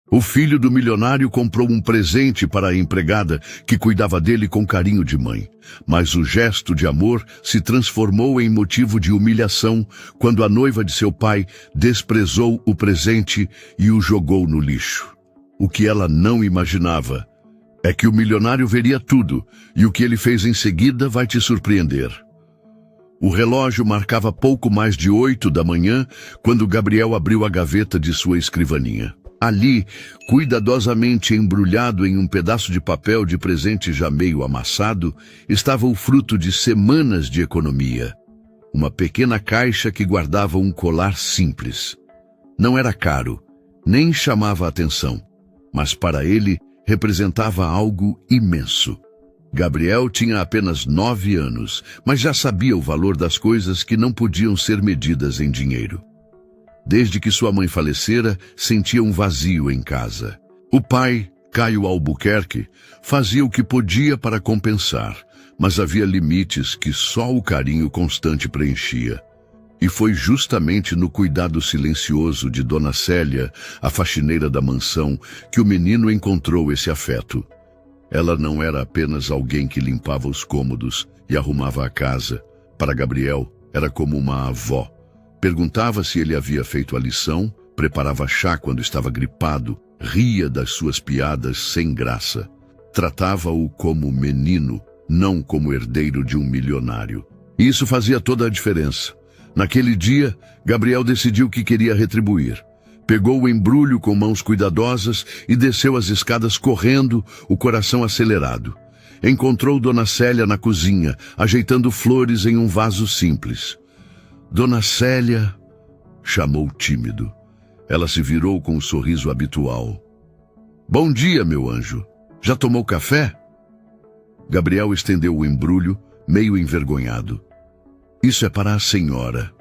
O filho do milionário comprou um presente para a empregada que cuidava dele com carinho de mãe. Mas o gesto de amor se transformou em motivo de humilhação quando a noiva de seu pai desprezou o presente e o jogou no lixo. O que ela não imaginava é que o milionário veria tudo, e o que ele fez em seguida vai te surpreender. O relógio marcava pouco mais de 8 da manhã quando Gabriel abriu a gaveta de sua escrivaninha. Ali, cuidadosamente embrulhado em um pedaço de papel de presente já meio amassado, estava o fruto de semanas de economia. Uma pequena caixa que guardava um colar simples. Não era caro, nem chamava a atenção, mas para ele representava algo imenso. Gabriel tinha apenas 9 anos, mas já sabia o valor das coisas que não podiam ser medidas em dinheiro. Desde que sua mãe falecera, sentia um vazio em casa. O pai, Caio Albuquerque, fazia o que podia para compensar, mas havia limites que só o carinho constante preenchia. E foi justamente no cuidado silencioso de Dona Célia, a faxineira da mansão, que o menino encontrou esse afeto. Ela não era apenas alguém que limpava os cômodos e arrumava a casa. Para Gabriel, era como uma avó. Perguntava se ele havia feito a lição, preparava chá quando estava gripado, ria das suas piadas sem graça. Tratava-o como menino, não como herdeiro de um milionário. E isso fazia toda a diferença. Naquele dia, Gabriel decidiu que queria retribuir. Pegou o embrulho com mãos cuidadosas e desceu as escadas correndo, o coração acelerado. Encontrou Dona Célia na cozinha, ajeitando flores em um vaso simples. Dona Célia, chamou tímido. Ela se virou com o sorriso habitual. Bom dia, meu anjo. Já tomou café? Gabriel estendeu o embrulho, meio envergonhado. Isso é para a senhora.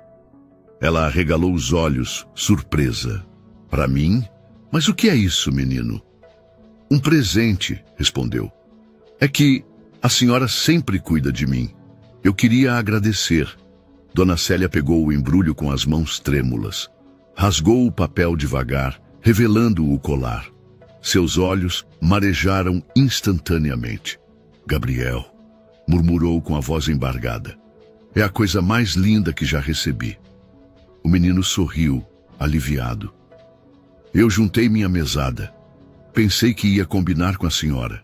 Ela arregalou os olhos, surpresa. Para mim? Mas o que é isso, menino? Um presente, respondeu. É que a senhora sempre cuida de mim. Eu queria agradecer. Dona Célia pegou o embrulho com as mãos trêmulas. Rasgou o papel devagar, revelando o colar. Seus olhos marejaram instantaneamente. Gabriel, murmurou com a voz embargada. É a coisa mais linda que já recebi. O menino sorriu, aliviado. Eu juntei minha mesada. Pensei que ia combinar com a senhora.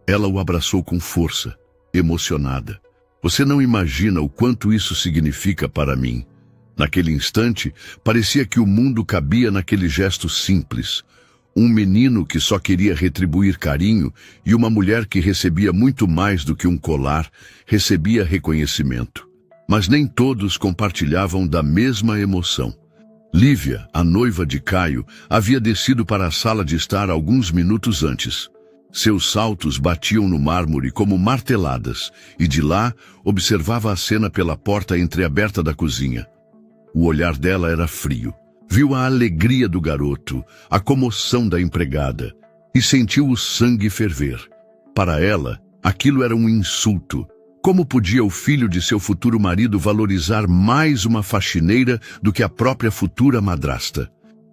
Ela o abraçou com força, emocionada. Você não imagina o quanto isso significa para mim. Naquele instante, parecia que o mundo cabia naquele gesto simples. Um menino que só queria retribuir carinho e uma mulher que recebia muito mais do que um colar, recebia reconhecimento. Mas nem todos compartilhavam da mesma emoção. Lívia, a noiva de Caio, havia descido para a sala de estar alguns minutos antes. Seus saltos batiam no mármore como marteladas, e de lá observava a cena pela porta entreaberta da cozinha. O olhar dela era frio. Viu a alegria do garoto, a comoção da empregada, e sentiu o sangue ferver. Para ela, aquilo era um insulto. Como podia o filho de seu futuro marido valorizar mais uma faxineira do que a própria futura madrasta?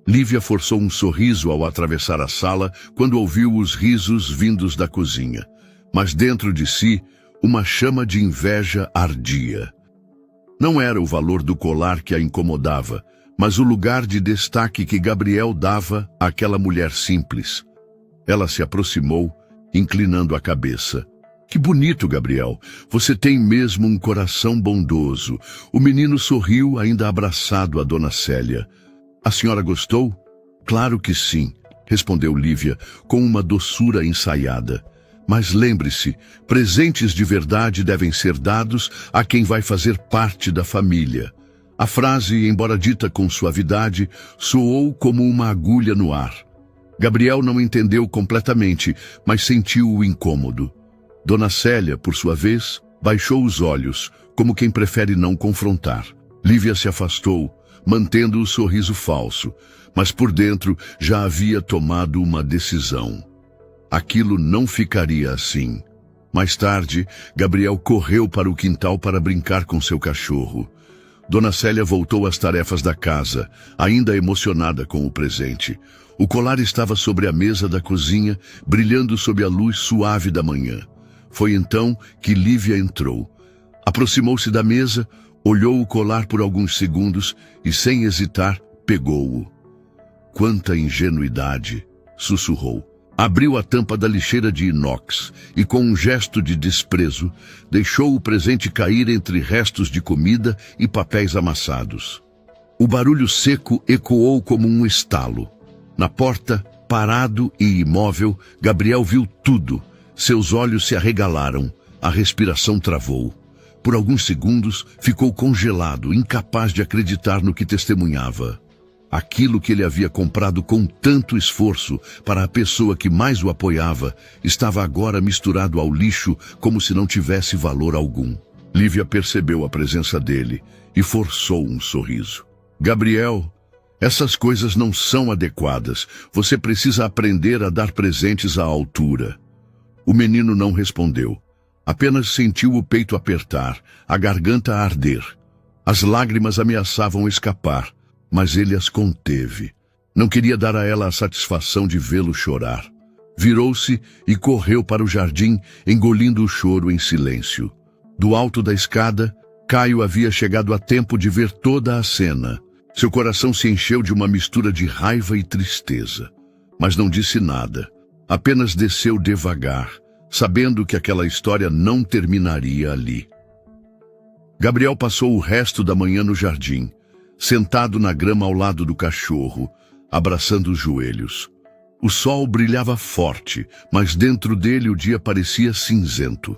Lívia forçou um sorriso ao atravessar a sala quando ouviu os risos vindos da cozinha. Mas dentro de si, uma chama de inveja ardia. Não era o valor do colar que a incomodava, mas o lugar de destaque que Gabriel dava àquela mulher simples. Ela se aproximou, inclinando a cabeça. Que bonito, Gabriel. Você tem mesmo um coração bondoso. O menino sorriu, ainda abraçado a Dona Célia. A senhora gostou? Claro que sim, respondeu Lívia, com uma doçura ensaiada. Mas lembre-se, presentes de verdade devem ser dados a quem vai fazer parte da família. A frase, embora dita com suavidade, soou como uma agulha no ar. Gabriel não entendeu completamente, mas sentiu o incômodo. Dona Célia, por sua vez, baixou os olhos, como quem prefere não confrontar. Lívia se afastou, mantendo o sorriso falso, mas por dentro já havia tomado uma decisão. Aquilo não ficaria assim. Mais tarde, Gabriel correu para o quintal para brincar com seu cachorro. Dona Célia voltou às tarefas da casa, ainda emocionada com o presente. O colar estava sobre a mesa da cozinha, brilhando sob a luz suave da manhã. Foi então que Lívia entrou. Aproximou-se da mesa, olhou o colar por alguns segundos e, sem hesitar, pegou-o. Quanta ingenuidade! Sussurrou. Abriu a tampa da lixeira de inox e, com um gesto de desprezo, deixou o presente cair entre restos de comida e papéis amassados. O barulho seco ecoou como um estalo. Na porta, parado e imóvel, Gabriel viu tudo. Seus olhos se arregalaram, a respiração travou. Por alguns segundos, ficou congelado, incapaz de acreditar no que testemunhava. Aquilo que ele havia comprado com tanto esforço para a pessoa que mais o apoiava, estava agora misturado ao lixo como se não tivesse valor algum. Lívia percebeu a presença dele e forçou um sorriso. Gabriel, essas coisas não são adequadas. Você precisa aprender a dar presentes à altura. O menino não respondeu. Apenas sentiu o peito apertar, a garganta arder. As lágrimas ameaçavam escapar, mas ele as conteve. Não queria dar a ela a satisfação de vê-lo chorar. Virou-se e correu para o jardim, engolindo o choro em silêncio. Do alto da escada, Caio havia chegado a tempo de ver toda a cena. Seu coração se encheu de uma mistura de raiva e tristeza. Mas não disse nada. Apenas desceu devagar, sabendo que aquela história não terminaria ali. Gabriel passou o resto da manhã no jardim, sentado na grama ao lado do cachorro, abraçando os joelhos. O sol brilhava forte, mas dentro dele o dia parecia cinzento.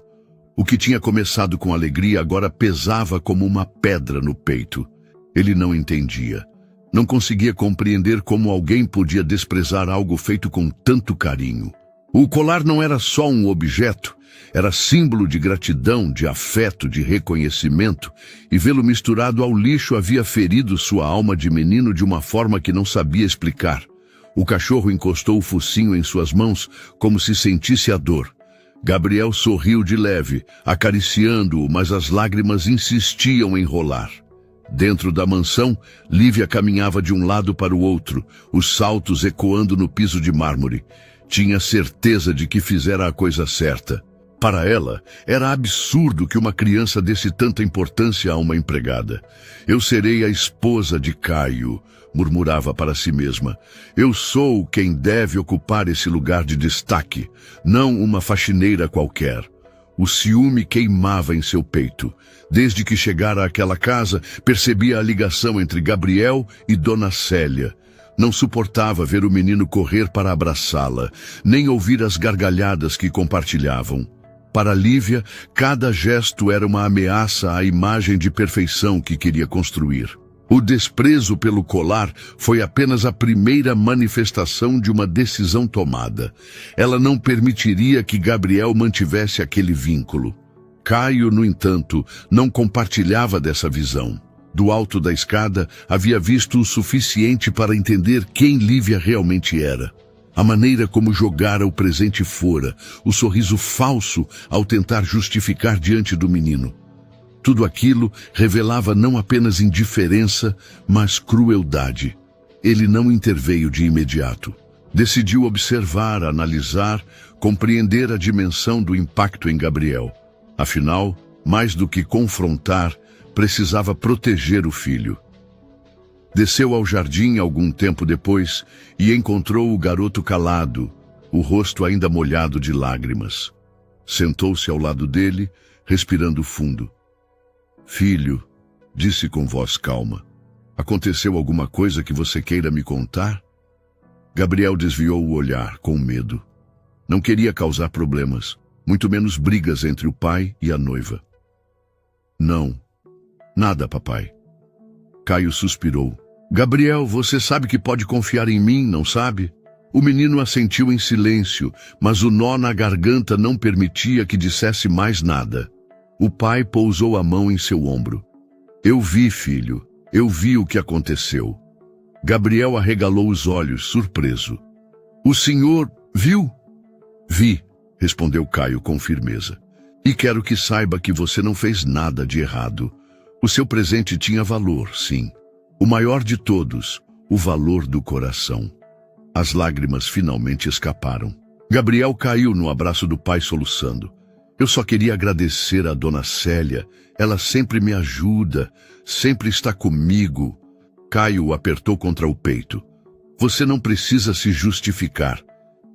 O que tinha começado com alegria agora pesava como uma pedra no peito. Ele não entendia. Não conseguia compreender como alguém podia desprezar algo feito com tanto carinho. O colar não era só um objeto, era símbolo de gratidão, de afeto, de reconhecimento, e vê-lo misturado ao lixo havia ferido sua alma de menino de uma forma que não sabia explicar. O cachorro encostou o focinho em suas mãos, como se sentisse a dor. Gabriel sorriu de leve, acariciando-o, mas as lágrimas insistiam em rolar. Dentro da mansão, Lívia caminhava de um lado para o outro, os saltos ecoando no piso de mármore. Tinha certeza de que fizera a coisa certa. Para ela, era absurdo que uma criança desse tanta importância a uma empregada. Eu serei a esposa de Caio, murmurava para si mesma. Eu sou quem deve ocupar esse lugar de destaque, não uma faxineira qualquer. O ciúme queimava em seu peito. Desde que chegara àquela casa, percebia a ligação entre Gabriel e Dona Célia. Não suportava ver o menino correr para abraçá-la, nem ouvir as gargalhadas que compartilhavam. Para Lívia, cada gesto era uma ameaça à imagem de perfeição que queria construir. O desprezo pelo colar foi apenas a primeira manifestação de uma decisão tomada. Ela não permitiria que Gabriel mantivesse aquele vínculo. Caio, no entanto, não compartilhava dessa visão. Do alto da escada, havia visto o suficiente para entender quem Lívia realmente era. A maneira como jogara o presente fora, o sorriso falso ao tentar justificar diante do menino. Tudo aquilo revelava não apenas indiferença, mas crueldade. Ele não interveio de imediato. Decidiu observar, analisar, compreender a dimensão do impacto em Gabriel. Afinal, mais do que confrontar, precisava proteger o filho. Desceu ao jardim algum tempo depois e encontrou o garoto calado, o rosto ainda molhado de lágrimas. Sentou-se ao lado dele, respirando fundo. Filho, disse com voz calma, aconteceu alguma coisa que você queira me contar? Gabriel desviou o olhar, com medo. Não queria causar problemas, muito menos brigas entre o pai e a noiva. Não, nada, papai. Caio suspirou. Gabriel, você sabe que pode confiar em mim, não sabe? O menino assentiu em silêncio, mas o nó na garganta não permitia que dissesse mais nada. O pai pousou a mão em seu ombro. Eu vi, filho, eu vi o que aconteceu. Gabriel arregalou os olhos, surpreso. O senhor viu? Vi, respondeu Caio com firmeza. E quero que saiba que você não fez nada de errado. O seu presente tinha valor, sim. O maior de todos, o valor do coração. As lágrimas finalmente escaparam. Gabriel caiu no abraço do pai soluçando. Eu só queria agradecer a Dona Célia. Ela sempre me ajuda, sempre está comigo. Caio o apertou contra o peito. Você não precisa se justificar.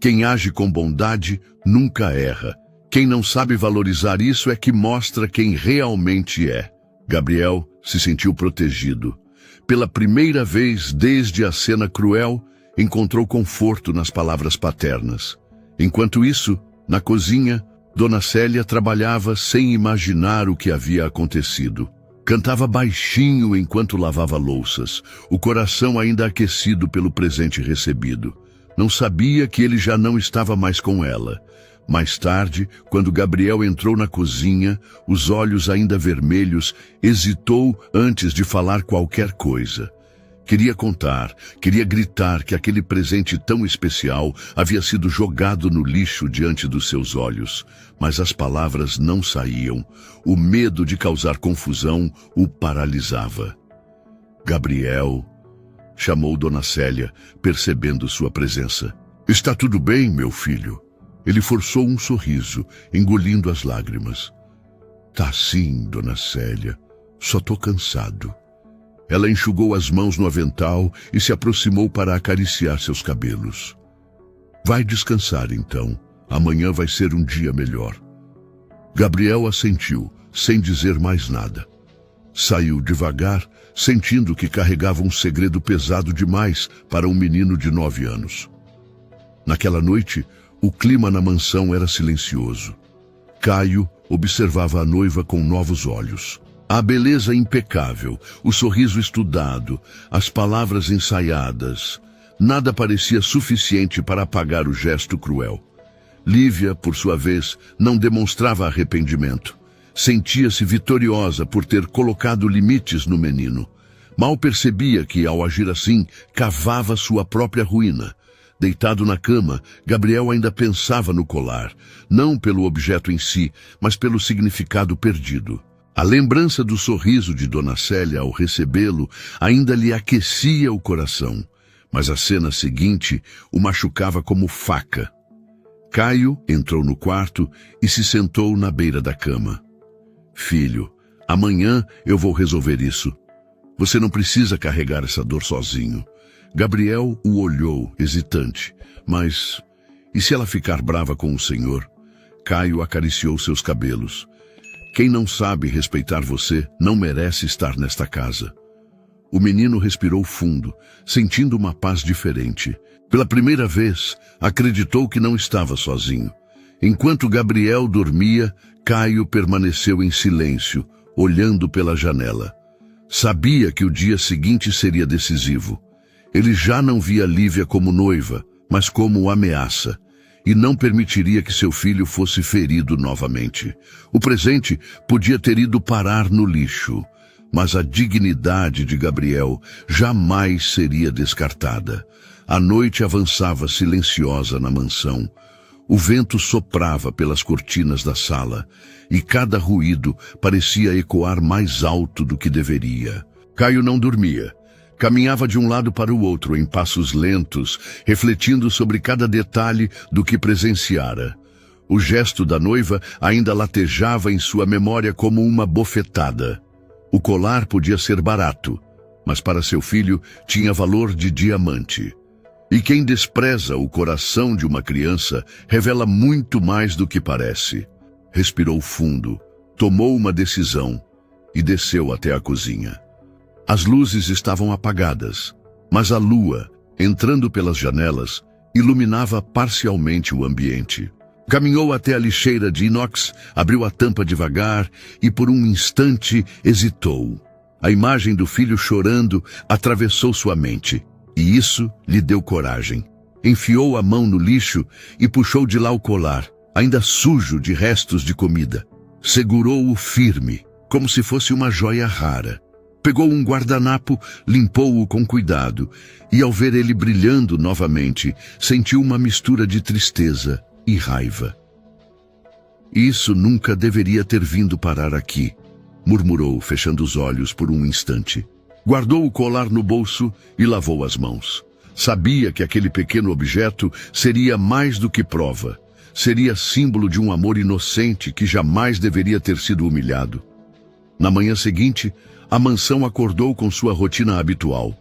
Quem age com bondade nunca erra. Quem não sabe valorizar isso é que mostra quem realmente é. Gabriel se sentiu protegido. Pela primeira vez desde a cena cruel, encontrou conforto nas palavras paternas. Enquanto isso, na cozinha, Dona Célia trabalhava sem imaginar o que havia acontecido. Cantava baixinho enquanto lavava louças, o coração ainda aquecido pelo presente recebido. Não sabia que ele já não estava mais com ela. Mais tarde, quando Gabriel entrou na cozinha, os olhos ainda vermelhos, hesitou antes de falar qualquer coisa. Queria contar, queria gritar que aquele presente tão especial havia sido jogado no lixo diante dos seus olhos, mas as palavras não saíam. O medo de causar confusão o paralisava. Gabriel, chamou Dona Célia, percebendo sua presença. Está tudo bem, meu filho? Ele forçou um sorriso, engolindo as lágrimas. Tá sim, Dona Célia. Só tô cansado. Ela enxugou as mãos no avental e se aproximou para acariciar seus cabelos. Vai descansar, então. Amanhã vai ser um dia melhor. Gabriel assentiu, sem dizer mais nada. Saiu devagar, sentindo que carregava um segredo pesado demais para um menino de 9 anos. Naquela noite, o clima na mansão era silencioso. Caio observava a noiva com novos olhos. A beleza impecável, o sorriso estudado, as palavras ensaiadas. Nada parecia suficiente para apagar o gesto cruel. Lívia, por sua vez, não demonstrava arrependimento. Sentia-se vitoriosa por ter colocado limites no menino. Mal percebia que, ao agir assim, cavava sua própria ruína. Deitado na cama, Gabriel ainda pensava no colar, não pelo objeto em si, mas pelo significado perdido. A lembrança do sorriso de Dona Célia ao recebê-lo ainda lhe aquecia o coração, mas a cena seguinte o machucava como faca. Caio entrou no quarto e se sentou na beira da cama. Filho, amanhã eu vou resolver isso. Você não precisa carregar essa dor sozinho. Gabriel o olhou, hesitante. Mas, e se ela ficar brava com o senhor? Caio acariciou seus cabelos. Quem não sabe respeitar você não merece estar nesta casa. O menino respirou fundo, sentindo uma paz diferente. Pela primeira vez, acreditou que não estava sozinho. Enquanto Gabriel dormia, Caio permaneceu em silêncio, olhando pela janela. Sabia que o dia seguinte seria decisivo. Ele já não via Lívia como noiva, mas como ameaça, e não permitiria que seu filho fosse ferido novamente. O presente podia ter ido parar no lixo, mas a dignidade de Gabriel jamais seria descartada. A noite avançava silenciosa na mansão. O vento soprava pelas cortinas da sala, e cada ruído parecia ecoar mais alto do que deveria. Caio não dormia. Caminhava de um lado para o outro em passos lentos, refletindo sobre cada detalhe do que presenciara. O gesto da noiva ainda latejava em sua memória como uma bofetada. O colar podia ser barato, mas para seu filho tinha valor de diamante. E quem despreza o coração de uma criança revela muito mais do que parece. Respirou fundo, tomou uma decisão e desceu até a cozinha. As luzes estavam apagadas, mas a lua, entrando pelas janelas, iluminava parcialmente o ambiente. Caminhou até a lixeira de inox, abriu a tampa devagar e por um instante hesitou. A imagem do filho chorando atravessou sua mente, e isso lhe deu coragem. Enfiou a mão no lixo e puxou de lá o colar, ainda sujo de restos de comida. Segurou-o firme, como se fosse uma joia rara. Pegou um guardanapo, limpou-o com cuidado, e ao ver ele brilhando novamente, sentiu uma mistura de tristeza e raiva. Isso nunca deveria ter vindo parar aqui. murmurou, fechando os olhos por um instante. Guardou o colar no bolso e lavou as mãos. Sabia que aquele pequeno objeto seria mais do que prova. Seria símbolo de um amor inocente que jamais deveria ter sido humilhado. Na manhã seguinte, a mansão acordou com sua rotina habitual.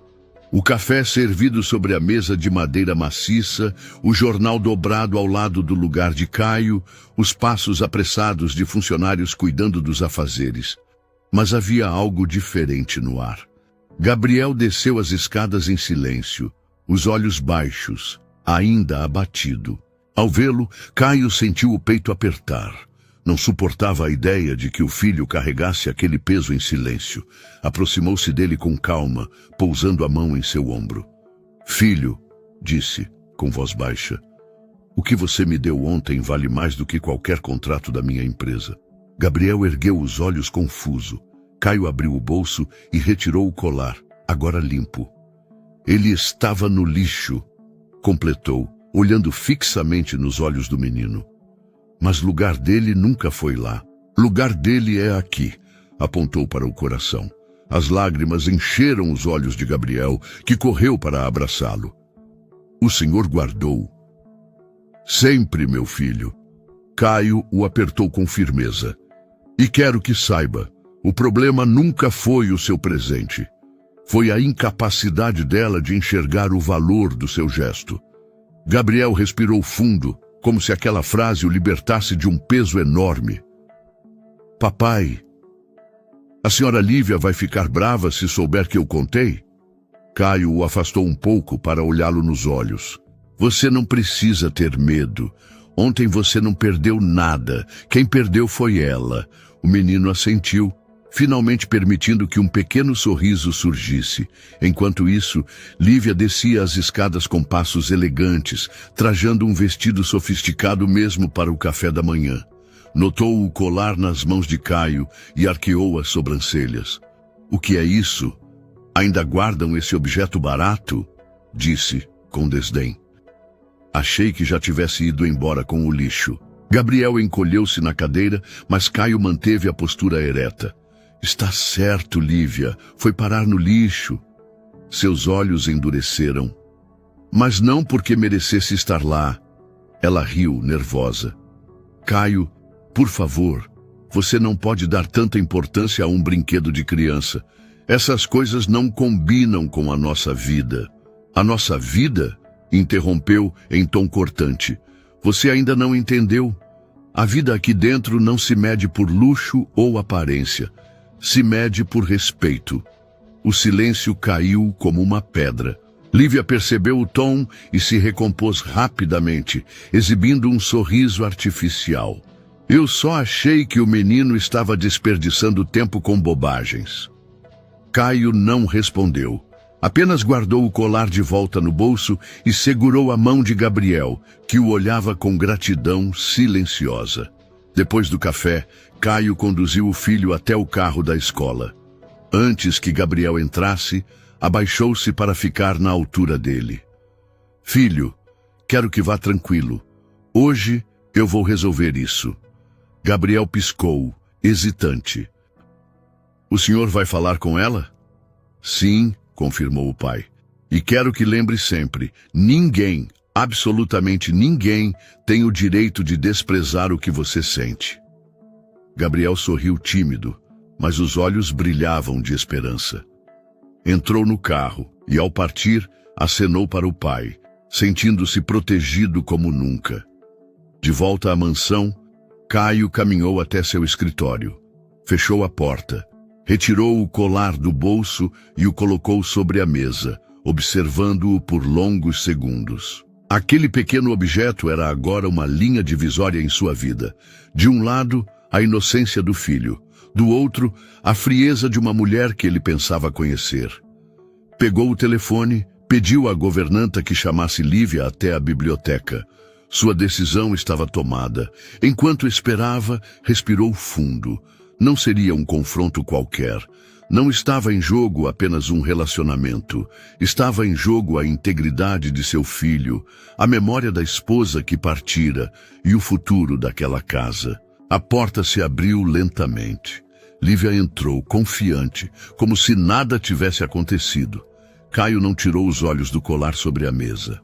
O café servido sobre a mesa de madeira maciça, o jornal dobrado ao lado do lugar de Caio, os passos apressados de funcionários cuidando dos afazeres. Mas havia algo diferente no ar. Gabriel desceu as escadas em silêncio, os olhos baixos, ainda abatido. Ao vê-lo, Caio sentiu o peito apertar. Não suportava a ideia de que o filho carregasse aquele peso em silêncio. Aproximou-se dele com calma, pousando a mão em seu ombro. "Filho", disse, com voz baixa, "o que você me deu ontem vale mais do que qualquer contrato da minha empresa." Gabriel ergueu os olhos confuso. Caio abriu o bolso e retirou o colar, agora limpo. "Ele estava no lixo", completou, olhando fixamente nos olhos do menino. "Mas lugar dele nunca foi lá. Lugar dele é aqui", apontou para o coração. As lágrimas encheram os olhos de Gabriel, que correu para abraçá-lo. "O Senhor guardou." "Sempre, meu filho." Caio o apertou com firmeza. "E quero que saiba, o problema nunca foi o seu presente. Foi a incapacidade dela de enxergar o valor do seu gesto." Gabriel respirou fundo, como se aquela frase o libertasse de um peso enorme. "Papai, a senhora Lívia vai ficar brava se souber que eu contei?" Caio o afastou um pouco para olhá-lo nos olhos. "Você não precisa ter medo. Ontem você não perdeu nada. Quem perdeu foi ela." O menino assentiu, finalmente permitindo que um pequeno sorriso surgisse. Enquanto isso, Lívia descia as escadas com passos elegantes, trajando um vestido sofisticado mesmo para o café da manhã. Notou o colar nas mãos de Caio e arqueou as sobrancelhas. "O que é isso? Ainda guardam esse objeto barato?" disse, com desdém. "Achei que já tivesse ido embora com o lixo." Gabriel encolheu-se na cadeira, mas Caio manteve a postura ereta. "Está certo, Lívia. Foi parar no lixo." Seus olhos endureceram. "Mas não porque merecesse estar lá." Ela riu, nervosa. "Caio, por favor, você não pode dar tanta importância a um brinquedo de criança. Essas coisas não combinam com a nossa vida." "A nossa vida?" interrompeu em tom cortante. "Você ainda não entendeu. A vida aqui dentro não se mede por luxo ou aparência. Se mede por respeito." O silêncio caiu como uma pedra. Lívia percebeu o tom e se recompôs rapidamente, exibindo um sorriso artificial. "Eu só achei que o menino estava desperdiçando tempo com bobagens." Caio não respondeu. Apenas guardou o colar de volta no bolso e segurou a mão de Gabriel, que o olhava com gratidão silenciosa. Depois do café, Caio conduziu o filho até o carro da escola. Antes que Gabriel entrasse, abaixou-se para ficar na altura dele. "Filho, quero que vá tranquilo. Hoje eu vou resolver isso." Gabriel piscou, hesitante. "O senhor vai falar com ela?" "Sim", confirmou o pai. "E quero que lembre sempre, ninguém, absolutamente ninguém, tem o direito de desprezar o que você sente." Gabriel sorriu tímido, mas os olhos brilhavam de esperança. Entrou no carro e, ao partir, acenou para o pai, sentindo-se protegido como nunca. De volta à mansão, Caio caminhou até seu escritório. Fechou a porta, retirou o colar do bolso e o colocou sobre a mesa, observando-o por longos segundos. Aquele pequeno objeto era agora uma linha divisória em sua vida. De um lado, a inocência do filho. Do outro, a frieza de uma mulher que ele pensava conhecer. Pegou o telefone, pediu à governanta que chamasse Lívia até a biblioteca. Sua decisão estava tomada. Enquanto esperava, respirou fundo. Não seria um confronto qualquer. Não estava em jogo apenas um relacionamento. Estava em jogo a integridade de seu filho, a memória da esposa que partira e o futuro daquela casa. A porta se abriu lentamente. Lívia entrou, confiante, como se nada tivesse acontecido. Caio não tirou os olhos do colar sobre a mesa.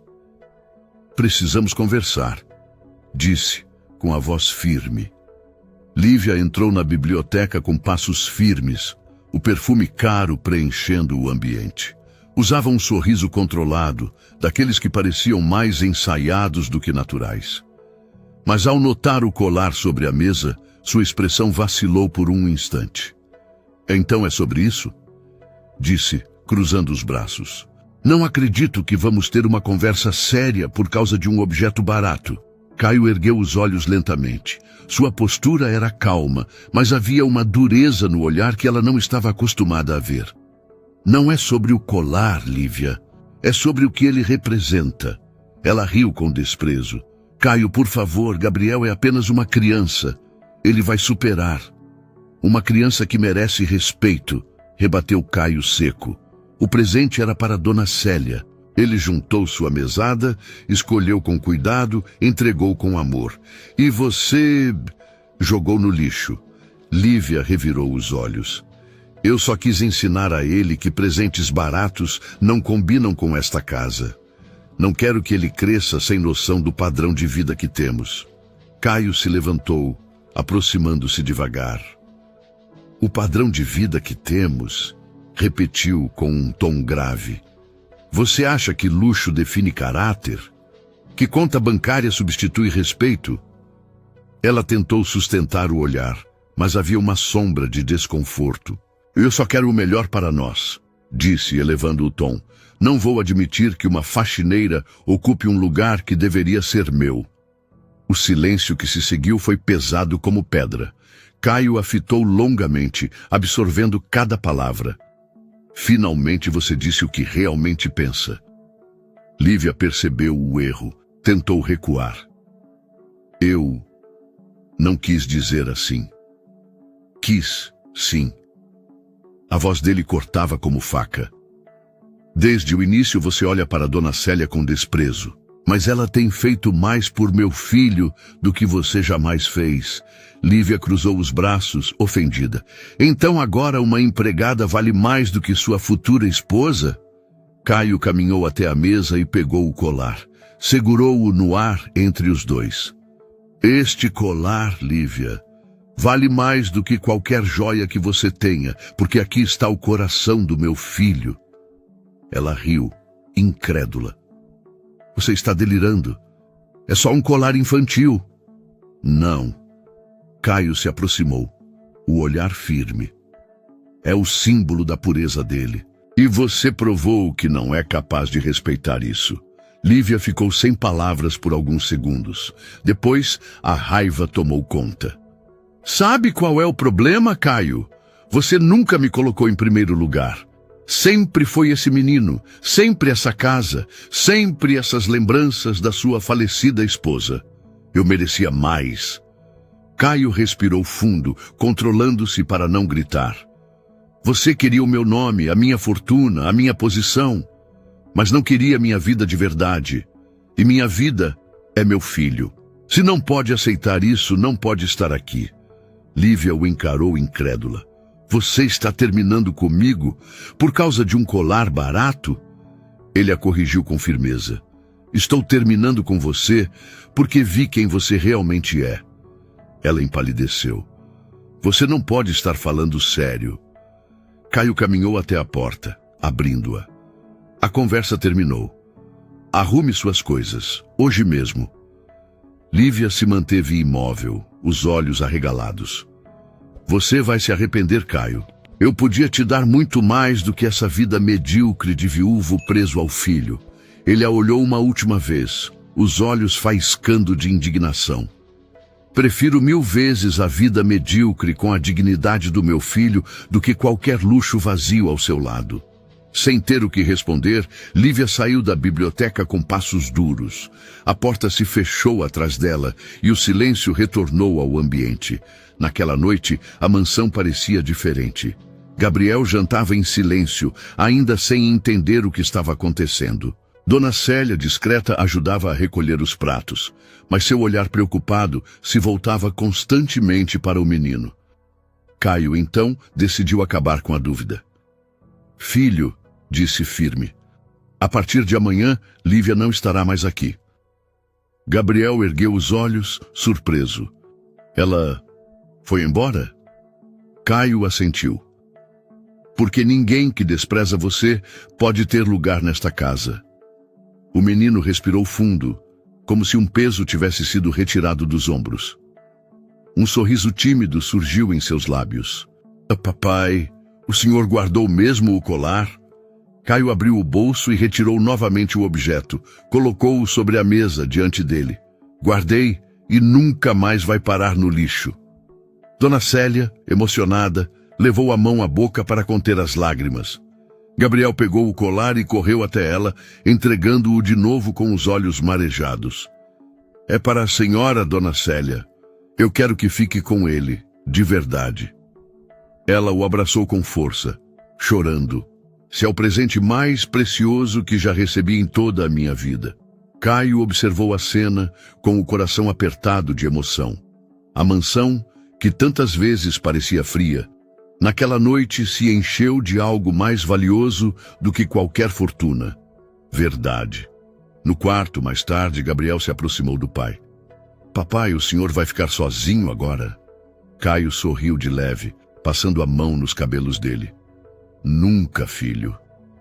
Precisamos conversar, disse, com a voz firme. Lívia entrou na biblioteca com passos firmes, o perfume caro preenchendo o ambiente. Usava um sorriso controlado, daqueles que pareciam mais ensaiados do que naturais. Mas ao notar o colar sobre a mesa, sua expressão vacilou por um instante. Então é sobre isso? Disse, cruzando os braços. Não acredito que vamos ter uma conversa séria por causa de um objeto barato. Caio ergueu os olhos lentamente. Sua postura era calma, mas havia uma dureza no olhar que ela não estava acostumada a ver. Não é sobre o colar, Lívia. É sobre o que ele representa. Ela riu com desprezo. Caio, por favor, Gabriel é apenas uma criança. Ele vai superar. Uma criança que merece respeito, rebateu Caio seco. O presente era para Dona Célia. Ele juntou sua mesada, escolheu com cuidado, entregou com amor. E você... jogou no lixo. Lívia revirou os olhos. Eu só quis ensinar a ele que presentes baratos não combinam com esta casa. Não quero que ele cresça sem noção do padrão de vida que temos. Caio se levantou, aproximando-se devagar. O padrão de vida que temos, repetiu com um tom grave. Você acha que luxo define caráter? Que conta bancária substitui respeito? Ela tentou sustentar o olhar, mas havia uma sombra de desconforto. Eu só quero o melhor para nós, disse, elevando o tom. Não vou admitir que uma faxineira ocupe um lugar que deveria ser meu. O silêncio que se seguiu foi pesado como pedra. Caio a fitou longamente, absorvendo cada palavra. Finalmente você disse o que realmente pensa. Lívia percebeu o erro, tentou recuar. Eu não quis dizer assim. Quis, sim. A voz dele cortava como faca. Desde o início você olha para Dona Célia com desprezo. Mas ela tem feito mais por meu filho do que você jamais fez. Lívia cruzou os braços, ofendida. Então agora uma empregada vale mais do que sua futura esposa? Caio caminhou até a mesa e pegou o colar. Segurou-o no ar entre os dois. Este colar, Lívia, vale mais do que qualquer joia que você tenha, porque aqui está o coração do meu filho. Ela riu, incrédula. Você está delirando. É só um colar infantil. Não. Caio se aproximou, o olhar firme. É o símbolo da pureza dele. E você provou que não é capaz de respeitar isso. Lívia ficou sem palavras por alguns segundos. Depois, a raiva tomou conta. Sabe qual é o problema, Caio? Você nunca me colocou em primeiro lugar. Sempre foi esse menino, sempre essa casa, sempre essas lembranças da sua falecida esposa. Eu merecia mais. Caio respirou fundo, controlando-se para não gritar. Você queria o meu nome, a minha fortuna, a minha posição, mas não queria minha vida de verdade. E minha vida é meu filho. Se não pode aceitar isso, não pode estar aqui. Lívia o encarou incrédula. Você está terminando comigo por causa de um colar barato? Ele a corrigiu com firmeza. Estou terminando com você porque vi quem você realmente é. Ela empalideceu. Você não pode estar falando sério. Caio caminhou até a porta, abrindo-a. A conversa terminou. Arrume suas coisas, hoje mesmo. Lívia se manteve imóvel, os olhos arregalados. Você vai se arrepender, Caio. Eu podia te dar muito mais do que essa vida medíocre de viúvo preso ao filho. Ele a olhou uma última vez, os olhos faiscando de indignação. Prefiro 1000 vezes a vida medíocre com a dignidade do meu filho do que qualquer luxo vazio ao seu lado. Sem ter o que responder, Lívia saiu da biblioteca com passos duros. A porta se fechou atrás dela e o silêncio retornou ao ambiente. Naquela noite, a mansão parecia diferente. Gabriel jantava em silêncio, ainda sem entender o que estava acontecendo. Dona Célia, discreta, ajudava a recolher os pratos, mas seu olhar preocupado se voltava constantemente para o menino. Caio, então, decidiu acabar com a dúvida. Filho, disse firme, a partir de amanhã, Lívia não estará mais aqui. Gabriel ergueu os olhos, surpreso. Ela foi embora? Caio assentiu. Porque ninguém que despreza você pode ter lugar nesta casa. O menino respirou fundo, como se um peso tivesse sido retirado dos ombros. Um sorriso tímido surgiu em seus lábios. Papai, o senhor guardou mesmo o colar? Caio abriu o bolso e retirou novamente o objeto. Colocou-o sobre a mesa diante dele. Guardei e nunca mais vai parar no lixo. Dona Célia, emocionada, levou a mão à boca para conter as lágrimas. Gabriel pegou o colar e correu até ela, entregando-o de novo com os olhos marejados. É para a senhora, Dona Célia. Eu quero que fique com ele, de verdade. Ela o abraçou com força, chorando. Se é o presente mais precioso que já recebi em toda a minha vida. Caio observou a cena com o coração apertado de emoção. A mansão, que tantas vezes parecia fria, naquela noite se encheu de algo mais valioso do que qualquer fortuna. Verdade. No quarto, mais tarde, Gabriel se aproximou do pai. Papai, o senhor vai ficar sozinho agora? Caio sorriu de leve, passando a mão nos cabelos dele. Nunca, filho.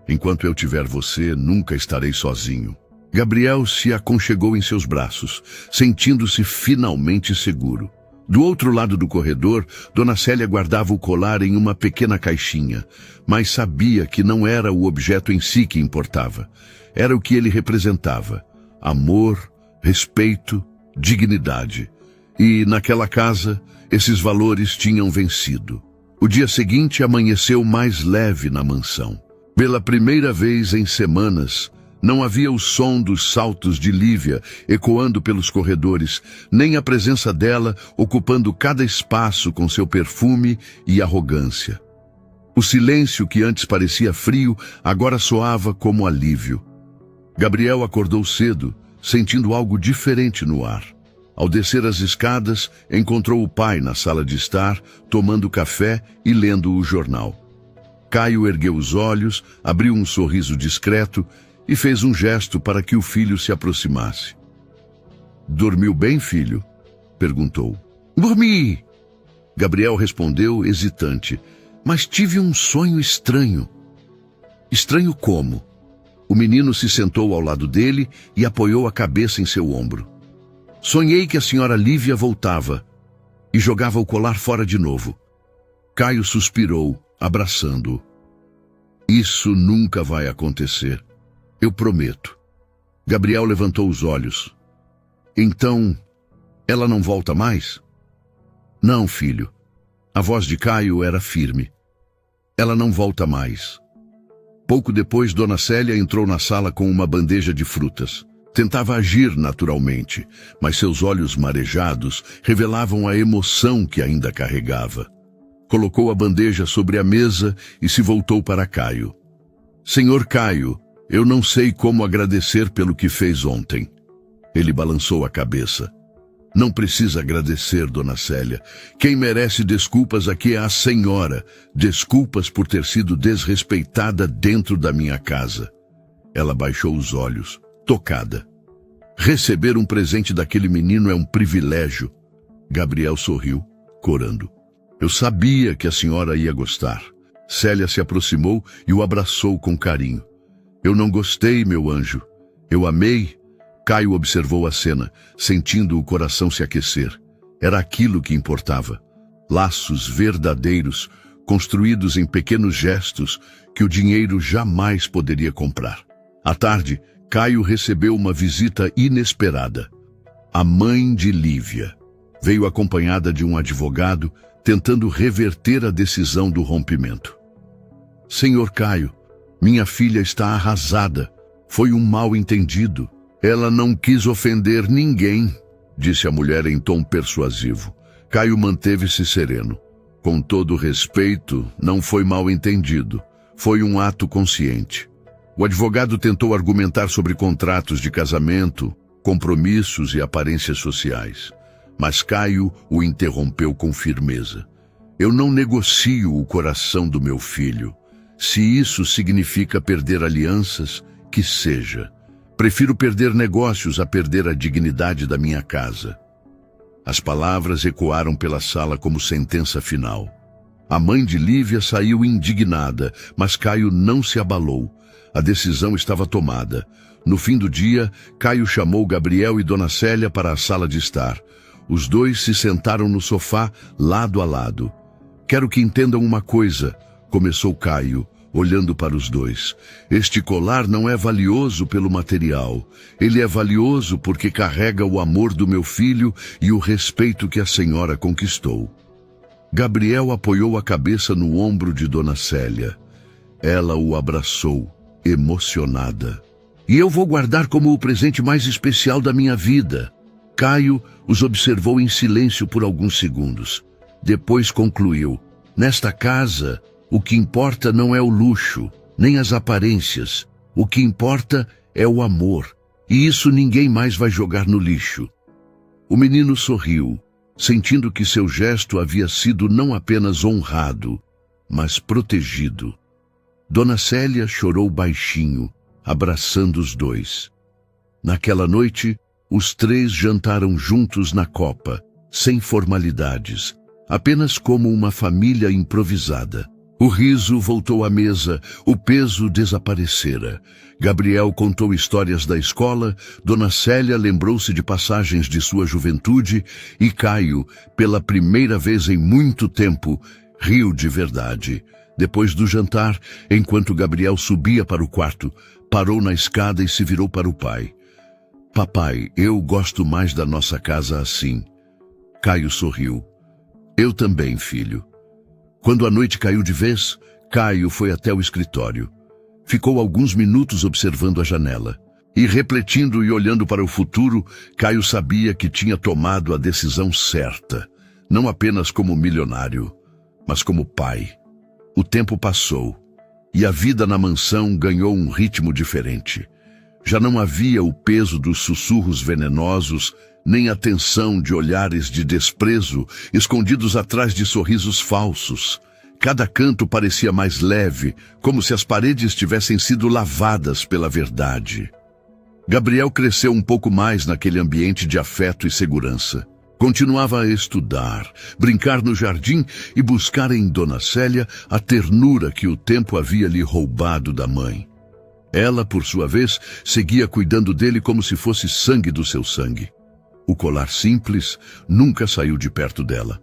Enquanto eu tiver você, nunca estarei sozinho. Gabriel se aconchegou em seus braços, sentindo-se finalmente seguro. Do outro lado do corredor, Dona Célia guardava o colar em uma pequena caixinha, mas sabia que não era o objeto em si que importava. Era o que ele representava: amor, respeito, dignidade. E, naquela casa, esses valores tinham vencido. O dia seguinte amanheceu mais leve na mansão. Pela primeira vez em semanas, não havia o som dos saltos de Lívia ecoando pelos corredores, nem a presença dela ocupando cada espaço com seu perfume e arrogância. O silêncio que antes parecia frio, agora soava como alívio. Gabriel acordou cedo, sentindo algo diferente no ar. Ao descer as escadas, encontrou o pai na sala de estar, tomando café e lendo o jornal. Caio ergueu os olhos, abriu um sorriso discreto e fez um gesto para que o filho se aproximasse. Dormiu bem, filho? Perguntou. Dormi! Gabriel respondeu, hesitante. Mas tive um sonho estranho. Estranho como? O menino se sentou ao lado dele e apoiou a cabeça em seu ombro. Sonhei que a senhora Lívia voltava e jogava o colar fora de novo. Caio suspirou, abraçando-o. Isso nunca vai acontecer. Eu prometo. Gabriel levantou os olhos. Então, ela não volta mais? Não, filho. A voz de Caio era firme. Ela não volta mais. Pouco depois, Dona Célia entrou na sala com uma bandeja de frutas. Tentava agir naturalmente, mas seus olhos marejados revelavam a emoção que ainda carregava. Colocou a bandeja sobre a mesa e se voltou para Caio. Senhor Caio, eu não sei como agradecer pelo que fez ontem. Ele balançou a cabeça. Não precisa agradecer, Dona Célia. Quem merece desculpas aqui é a senhora. Desculpas por ter sido desrespeitada dentro da minha casa. Ela baixou os olhos, tocada. Receber um presente daquele menino é um privilégio. Gabriel sorriu, corando. Eu sabia que a senhora ia gostar. Célia se aproximou e o abraçou com carinho. Eu não gostei, meu anjo. Eu amei. Caio observou a cena, sentindo o coração se aquecer. Era aquilo que importava. Laços verdadeiros, construídos em pequenos gestos que o dinheiro jamais poderia comprar. À tarde, Caio recebeu uma visita inesperada. A mãe de Lívia veio acompanhada de um advogado tentando reverter a decisão do rompimento. Senhor Caio, minha filha está arrasada. Foi um mal-entendido. Ela não quis ofender ninguém, disse a mulher em tom persuasivo. Caio manteve-se sereno. Com todo respeito, não foi mal-entendido. Foi um ato consciente. O advogado tentou argumentar sobre contratos de casamento, compromissos e aparências sociais. Mas Caio o interrompeu com firmeza. Eu não negocio o coração do meu filho. Se isso significa perder alianças, que seja. Prefiro perder negócios a perder a dignidade da minha casa. As palavras ecoaram pela sala como sentença final. A mãe de Lívia saiu indignada, mas Caio não se abalou. A decisão estava tomada. No fim do dia, Caio chamou Gabriel e Dona Célia para a sala de estar. Os dois se sentaram no sofá, lado a lado. Quero que entendam uma coisa, começou Caio, olhando para os dois. Este colar não é valioso pelo material. Ele é valioso porque carrega o amor do meu filho e o respeito que a senhora conquistou. Gabriel apoiou a cabeça no ombro de Dona Célia. Ela o abraçou, emocionada. E eu vou guardar como o presente mais especial da minha vida. Caio os observou em silêncio por alguns segundos. Depois concluiu: nesta casa, o que importa não é o luxo, nem as aparências. O que importa é o amor. E isso ninguém mais vai jogar no lixo. O menino sorriu, sentindo que seu gesto havia sido não apenas honrado, mas protegido. Dona Célia chorou baixinho, abraçando os dois. Naquela noite, os três jantaram juntos na copa, sem formalidades, apenas como uma família improvisada. O riso voltou à mesa, o peso desaparecera. Gabriel contou histórias da escola, Dona Célia lembrou-se de passagens de sua juventude e Caio, pela primeira vez em muito tempo, riu de verdade. Depois do jantar, enquanto Gabriel subia para o quarto, parou na escada e se virou para o pai. Papai, eu gosto mais da nossa casa assim. Caio sorriu. Eu também, filho. Quando a noite caiu de vez, Caio foi até o escritório. Ficou alguns minutos observando a janela. E refletindo e olhando para o futuro, Caio sabia que tinha tomado a decisão certa. Não apenas como milionário, mas como pai. O tempo passou, e a vida na mansão ganhou um ritmo diferente. Já não havia o peso dos sussurros venenosos, nem a tensão de olhares de desprezo escondidos atrás de sorrisos falsos. Cada canto parecia mais leve, como se as paredes tivessem sido lavadas pela verdade. Gabriel cresceu um pouco mais naquele ambiente de afeto e segurança. Continuava a estudar, brincar no jardim e buscar em Dona Célia a ternura que o tempo havia lhe roubado da mãe. Ela, por sua vez, seguia cuidando dele como se fosse sangue do seu sangue. O colar simples nunca saiu de perto dela.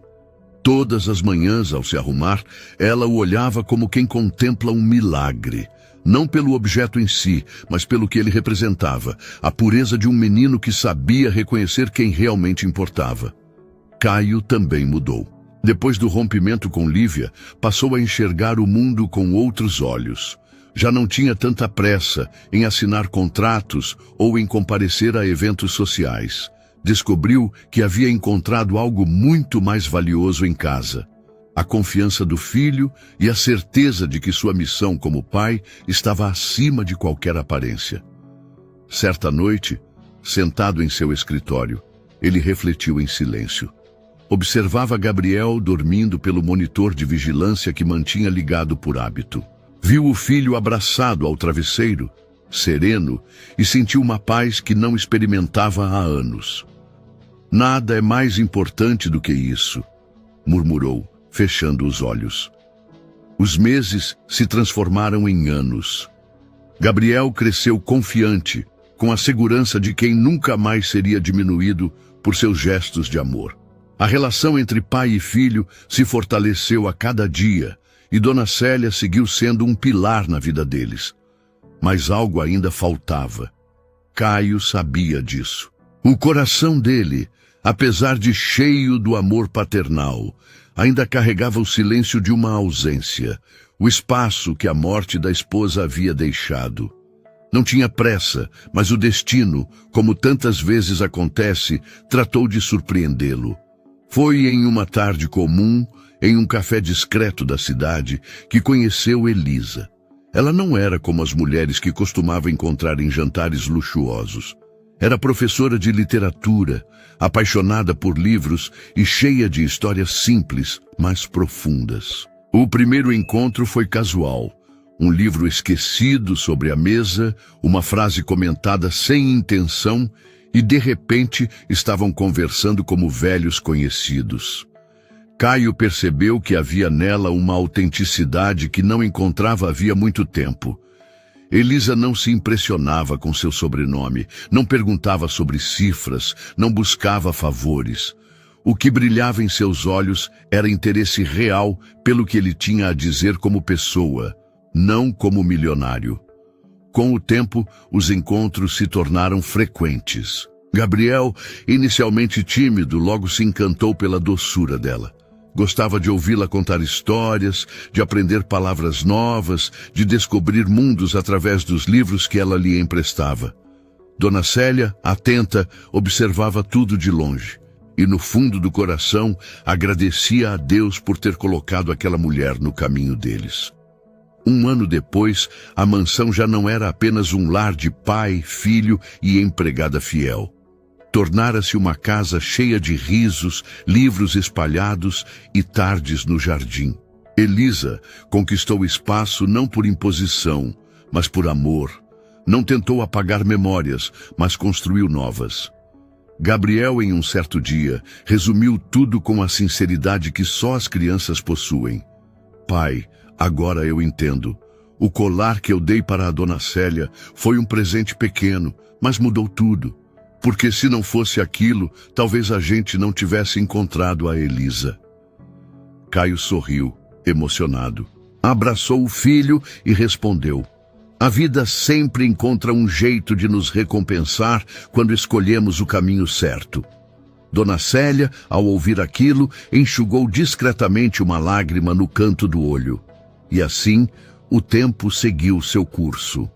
Todas as manhãs, ao se arrumar, ela o olhava como quem contempla um milagre. Não pelo objeto em si, mas pelo que ele representava, a pureza de um menino que sabia reconhecer quem realmente importava. Caio também mudou. Depois do rompimento com Lívia, passou a enxergar o mundo com outros olhos. Já não tinha tanta pressa em assinar contratos ou em comparecer a eventos sociais. Descobriu que havia encontrado algo muito mais valioso em casa: a confiança do filho e a certeza de que sua missão como pai estava acima de qualquer aparência. Certa noite, sentado em seu escritório, ele refletiu em silêncio. Observava Gabriel dormindo pelo monitor de vigilância que mantinha ligado por hábito. Viu o filho abraçado ao travesseiro, sereno, e sentiu uma paz que não experimentava há anos. Nada é mais importante do que isso, murmurou, fechando os olhos. Os meses se transformaram em anos. Gabriel cresceu confiante, com a segurança de quem nunca mais seria diminuído por seus gestos de amor. A relação entre pai e filho se fortaleceu a cada dia, e Dona Célia seguiu sendo um pilar na vida deles. Mas algo ainda faltava. Caio sabia disso. O coração dele, apesar de cheio do amor paternal, ainda carregava o silêncio de uma ausência, o espaço que a morte da esposa havia deixado. Não tinha pressa, mas o destino, como tantas vezes acontece, tratou de surpreendê-lo. Foi em uma tarde comum, em um café discreto da cidade, que conheceu Elisa. Ela não era como as mulheres que costumava encontrar em jantares luxuosos. Era professora de literatura, apaixonada por livros e cheia de histórias simples, mas profundas. O primeiro encontro foi casual. Um livro esquecido sobre a mesa, uma frase comentada sem intenção e, de repente, estavam conversando como velhos conhecidos. Caio percebeu que havia nela uma autenticidade que não encontrava havia muito tempo. Elisa não se impressionava com seu sobrenome, não perguntava sobre cifras, não buscava favores. O que brilhava em seus olhos era interesse real pelo que ele tinha a dizer como pessoa, não como milionário. Com o tempo, os encontros se tornaram frequentes. Gabriel, inicialmente tímido, logo se encantou pela doçura dela. Gostava de ouvi-la contar histórias, de aprender palavras novas, de descobrir mundos através dos livros que ela lhe emprestava. Dona Célia, atenta, observava tudo de longe. E no fundo do coração, agradecia a Deus por ter colocado aquela mulher no caminho deles. Um ano depois, a mansão já não era apenas um lar de pai, filho e empregada fiel. Tornara-se uma casa cheia de risos, livros espalhados e tardes no jardim. Elisa conquistou espaço não por imposição, mas por amor. Não tentou apagar memórias, mas construiu novas. Gabriel, em um certo dia, resumiu tudo com a sinceridade que só as crianças possuem. Pai, agora eu entendo. O colar que eu dei para a Dona Célia foi um presente pequeno, mas mudou tudo. Porque se não fosse aquilo, talvez a gente não tivesse encontrado a Elisa. Caio sorriu, emocionado. Abraçou o filho e respondeu: a vida sempre encontra um jeito de nos recompensar quando escolhemos o caminho certo. Dona Célia, ao ouvir aquilo, enxugou discretamente uma lágrima no canto do olho. E assim, o tempo seguiu seu curso.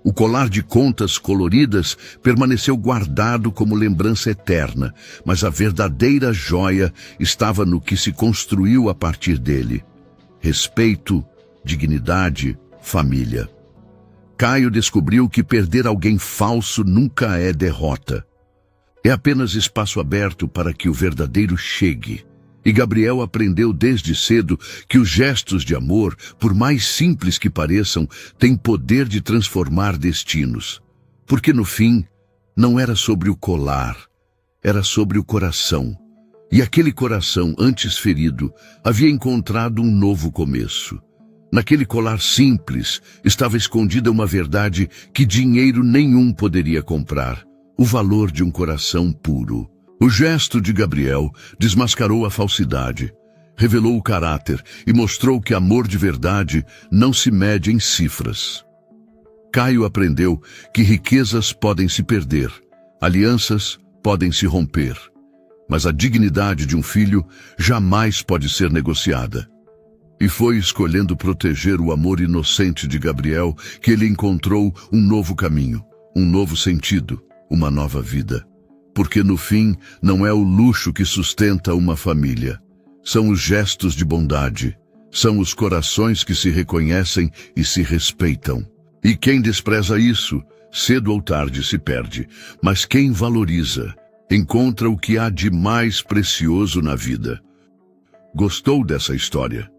O colar de contas coloridas permaneceu guardado como lembrança eterna, mas a verdadeira joia estava no que se construiu a partir dele. Respeito, dignidade, família. Caio descobriu que perder alguém falso nunca é derrota. É apenas espaço aberto para que o verdadeiro chegue. E Gabriel aprendeu desde cedo que os gestos de amor, por mais simples que pareçam, têm poder de transformar destinos. Porque no fim, não era sobre o colar, era sobre o coração. E aquele coração, antes ferido, havia encontrado um novo começo. Naquele colar simples estava escondida uma verdade que dinheiro nenhum poderia comprar: o valor de um coração puro. O gesto de Gabriel desmascarou a falsidade, revelou o caráter e mostrou que amor de verdade não se mede em cifras. Caio aprendeu que riquezas podem se perder, alianças podem se romper, mas a dignidade de um filho jamais pode ser negociada. E foi escolhendo proteger o amor inocente de Gabriel que ele encontrou um novo caminho, um novo sentido, uma nova vida. Porque no fim, não é o luxo que sustenta uma família. São os gestos de bondade. São os corações que se reconhecem e se respeitam. E quem despreza isso, cedo ou tarde se perde. Mas quem valoriza, encontra o que há de mais precioso na vida. Gostou dessa história?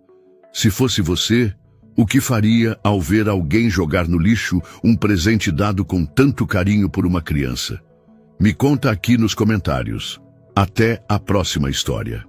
Se fosse você, o que faria ao ver alguém jogar no lixo um presente dado com tanto carinho por uma criança? Me conta aqui nos comentários. Até a próxima história.